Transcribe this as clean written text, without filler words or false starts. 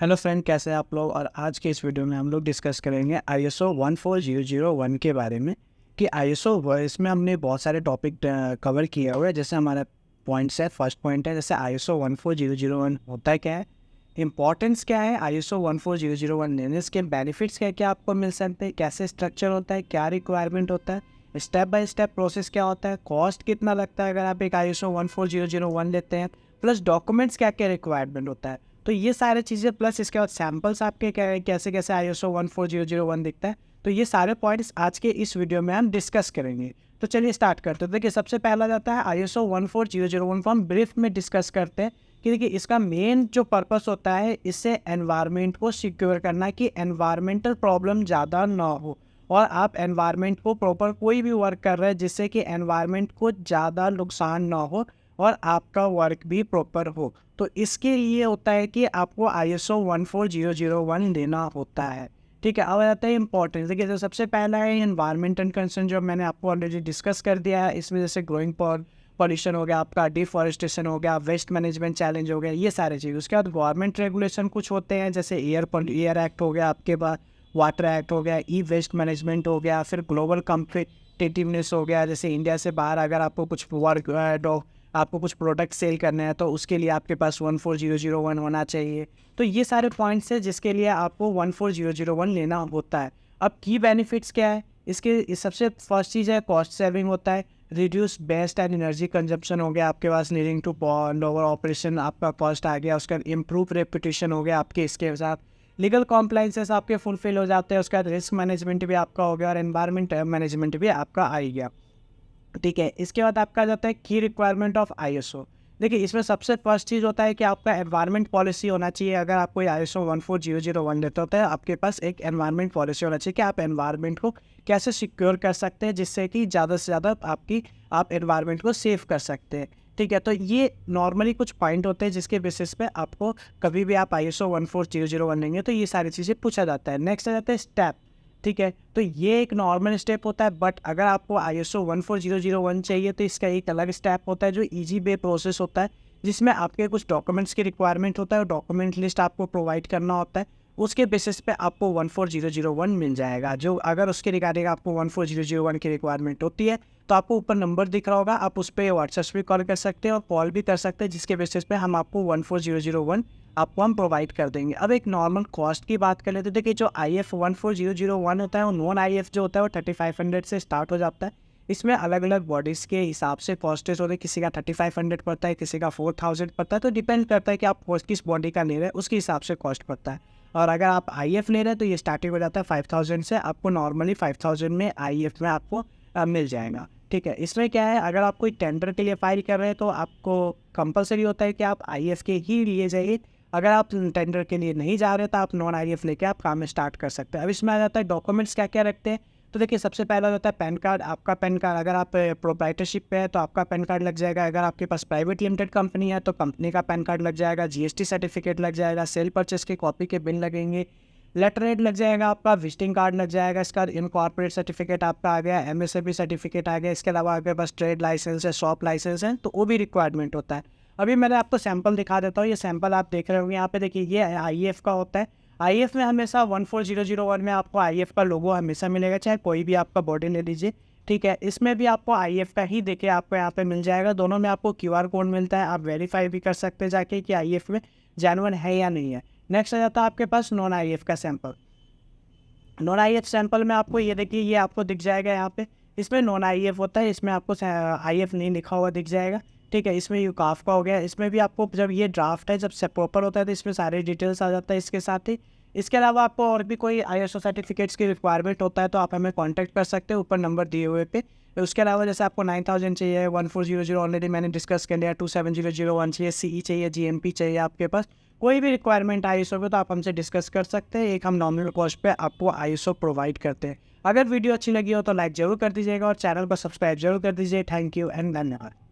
Hello friend, कैसे हैं आप लोग। और आज के इस वीडियो में हम लोग डिस्कस करेंगे ISO 14001 के बारे में कि ISO इसमें हमने बहुत सारे टॉपिक कवर किए हुए हैं। जैसे हमारा पॉइंट्स है, फर्स्ट पॉइंट है जैसे ISO 14001 होता है क्या है, इंपॉर्टेंस क्या है, ISO 14001 लेने के बेनिफिट्स क्या क्या आपको मिल सकते हैं, कैसे स्ट्रक्चर होता है, क्या रिक्वायरमेंट होता है, स्टेप बाय स्टेप प्रोसेस क्या होता है, कॉस्ट कितना लगता है अगर आप एक ISO 14001 लेते हैं, प्लस डॉक्यूमेंट्स क्या क्या रिक्वायरमेंट होता है। तो ये सारी चीज़ें प्लस इसके बाद सैम्पल्स आपके कैसे कैसे ISO 14001 दिखता है। तो ये सारे पॉइंट्स आज के इस वीडियो में हम डिस्कस करेंगे। तो चलिए स्टार्ट करते हैं। देखिए, सबसे पहला जाता है ISO 14001 को हम ब्रीफ में डिस्कस करते हैं कि देखिए इसका मेन जो पर्पस होता है, इससे एनवायरनमेंट को सिक्योर करना कि एनवायरमेंटल प्रॉब्लम ज़्यादा ना हो और आप एनवायरनमेंट को प्रॉपर कोई भी वर्क कर रहे हैं जिससे कि एनवायरनमेंट को ज़्यादा नुकसान ना हो और आपका वर्क भी प्रॉपर हो। तो इसके लिए होता है कि आपको ISO 14001 लेना होता है। ठीक है, अब आता है इंपॉर्टेंस। देखिए, जो सबसे पहला है एनवायरमेंट एंड कंसर्न, जो मैंने आपको ऑलरेडी डिस्कस कर दिया है। इसमें जैसे ग्रोइंग पॉल्यूशन हो गया, आपका डिफॉरेस्टेशन हो गया, वेस्ट मैनेजमेंट चैलेंज हो गया, ये सारे चीज़। उसके बाद गवर्नमेंट रेगुलेशन कुछ होते हैं, जैसे एयर एक्ट हो गया, आपके पास वाटर एक्ट हो गया, ई वेस्ट मैनेजमेंट हो गया, फिर ग्लोबल कम्पिटिटिवनेस हो गया। जैसे इंडिया से बाहर अगर आपको कुछ आपको कुछ प्रोडक्ट सेल करने हैं तो उसके लिए आपके पास 14001 होना चाहिए। तो ये सारे पॉइंट्स हैं जिसके लिए आपको 14001 लेना होता है। अब की बेनिफिट्स क्या है इसके, सबसे फर्स्ट चीज़ है कॉस्ट सेविंग होता है, reduce best and energy consumption हो गया आपके पास, लीडिंग टू लोअर ऑपरेशन, आपका कॉस्ट आ गया। उसका इम्प्रूव रेपुटेशन हो गया आपके इसके साथ, लीगल कॉम्प्लाइंसेस आपके फुलफिल हो जाते हैं। उसके बाद रिस्क मैनेजमेंट भी आपका हो गया और एनवायरमेंट मैनेजमेंट भी आपका आ ही गया। ठीक है, इसके बाद आपका जाता है की रिक्वायरमेंट ऑफ ISO। देखिए, इसमें सबसे फर्स्ट चीज़ होता है कि आपका एनवायरनमेंट पॉलिसी होना चाहिए। अगर आप कोई ISO 14001 लेते होते हैं, आपके पास एक एनवायरनमेंट पॉलिसी होना चाहिए कि आप एनवायरनमेंट को कैसे सिक्योर कर सकते हैं जिससे कि ज़्यादा से ज़्यादा आप एनवायरनमेंट को सेव कर सकते हैं। ठीक है, तो ये नॉर्मली कुछ पॉइंट होते हैं जिसके बेसिस पे आपको कभी भी आप ISO 14001 लेंगे तो ये सारी चीज़ें पूछा जाता है। नेक्स्ट आ जाता है स्टेप। ठीक है, तो ये एक नॉर्मल स्टेप होता है, बट अगर आपको ISO 14001 चाहिए तो इसका एक अलग स्टेप होता है जो ईजी वे प्रोसेस होता है, जिसमें आपके कुछ डॉक्यूमेंट्स की रिक्वायरमेंट होता है और डॉक्यूमेंट लिस्ट आपको प्रोवाइड करना होता है। उसके बेसिस पे आपको 14001 मिल जाएगा। जो अगर उसके रिगार्डिंग आपको 14001 की रिक्वायरमेंट होती है तो आपको ऊपर नंबर दिख रहा होगा, आप उस पर व्हाट्सएप भी कॉल कर सकते हैं और कॉल भी कर सकते हैं, जिसके बेसिस पे हम आपको 14001 आपको हम प्रोवाइड कर देंगे। अब एक नॉर्मल कॉस्ट की बात कर लेते हैं। देखिए, जो IF 14001 होता है वो नॉन IF जो होता है वो 3500 से स्टार्ट हो जाता है। इसमें अलग अलग बॉडीज़ के हिसाब से कॉस्टेज होते हैं, किसी का 3500 पड़ता है, किसी का 4000 पड़ता है। तो डिपेंड करता है कि आप किस बॉडी का ले रहे हैं, उसके हिसाब से कॉस्ट पड़ता है। और अगर आप IF ले रहे हैं तो ये स्टार्टिंग हो जाता है 5000 से। आपको नॉर्मली 5000 में IF में आपको मिल जाएगा। ठीक है, इसमें क्या है, अगर आप कोई टेंडर के लिए फाइल कर रहे हैं तो आपको कंपलसरी होता है कि आप IF के ही लिए जाइए। अगर आप टेंडर के लिए नहीं जा रहे तो आप नॉन IF लेके आप काम स्टार्ट कर सकते हैं। अब इसमें आ जाता है डॉक्यूमेंट्स क्या क्या रखते हैं। तो देखिए, सबसे पहला होता है पैन कार्ड। आपका पैन कार्ड, अगर आप प्रोप्राइटरशिप पे है तो आपका पैन कार्ड लग जाएगा। अगर आपके पास प्राइवेट लिमिटेड कंपनी है तो कंपनी का पैन कार्ड लग जाएगा। GST सर्टिफिकेट लग जाएगा। सेल परचेस की कॉपी के बिल लगेंगे। लेटर हेड लग जाएगा आपका। विजिटिंग कार्ड लग जाएगा। इसका इनकॉर्पोरेट सर्टिफिकेट आपका आ गया। MSME सर्टिफिकेट आ गया। इसके अलावा आपके पास ट्रेड लाइसेंस है, शॉप लाइसेंस है, तो वो भी रिक्वायरमेंट होता है। अभी मैंने आपको सैंपल दिखा देता हूँ। ये सैंपल आप देख रहे होंगे यहाँ पे। देखिए, ये IF का होता है। IF में हमेशा 14001 में आपको IF का लोगो हमेशा मिलेगा, चाहे कोई भी आपका बॉडी ले लीजिए। ठीक है, इसमें भी आपको IF का ही देखिए आपको यहाँ पे मिल जाएगा। दोनों में आपको QR कोड मिलता है, आप वेरीफाई भी कर सकते हैं जाके कि IF में जेन्युइन है या नहीं है। नेक्स्ट आ जाता है आपके पास नॉन IF का सैंपल। नॉन IF सैंपल में आपको ये देखिए, ये आपको दिख जाएगा यहाँ पे। इसमें नॉन IF होता है, इसमें आपको IF नहीं लिखा हुआ दिख जाएगा। ठीक है, इसमें यूकाफ का हो गया। इसमें भी आपको जब ये ड्राफ्ट है, जब से प्रॉपर होता है तो इसमें सारे डिटेल्स आ जाता है इसके साथ ही। इसके अलावा आपको और भी कोई ISO सर्टिफिकेट्स की रिक्वायरमेंट होता है तो आप हमें कॉन्टैक्ट कर सकते हैं ऊपर नंबर दिए हुए पे। उसके अलावा जैसे आपको 9000 चाहिए, 14001 ऑलरेडी मैंने डिस्कस कर लिया, 27001 चाहिए, CE चाहिए, GMP चाहिए, आपके पास कोई भी रिक्वायरमेंट ISO पे तो आप हमसे डिस्कस कर सकते हैं। एक हम नॉमिनल कॉस्ट पे आपको ISO प्रोवाइड करते हैं। अगर वीडियो अच्छी लगी हो तो लाइक ज़रूर कर दीजिएगा और चैनल को सब्सक्राइब जरूर कर दीजिए। थैंक यू एंड धन्यवाद।